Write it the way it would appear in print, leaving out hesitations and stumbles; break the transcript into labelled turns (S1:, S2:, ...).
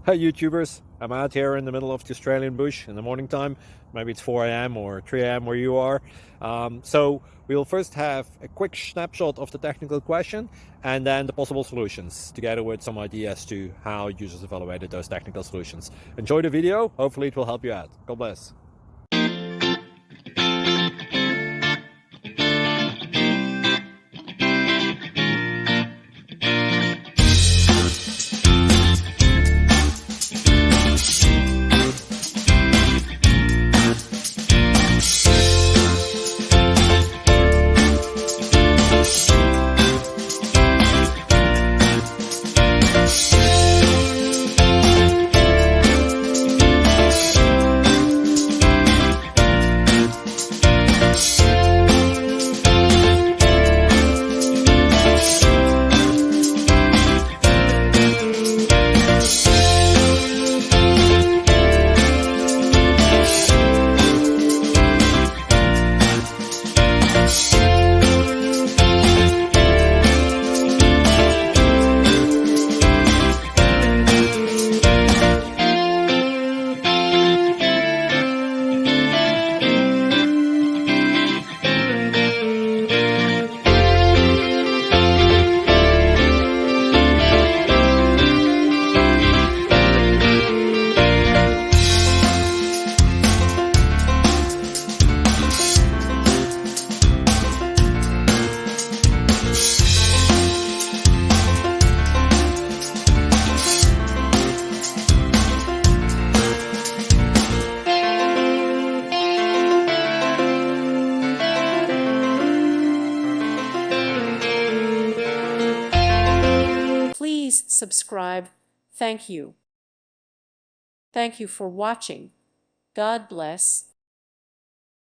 S1: Hi YouTubers, I'm out here in the middle of the Australian bush in the morning time. Maybe it's 4 a.m. or 3 a.m. where you are. So we'll first have a quick snapshot of the technical question and then the possible solutions, together with some ideas to how users evaluated those technical solutions. Enjoy the video, hopefully it will help you out. God bless.
S2: Please subscribe. Thank you. Thank you for watching. God bless.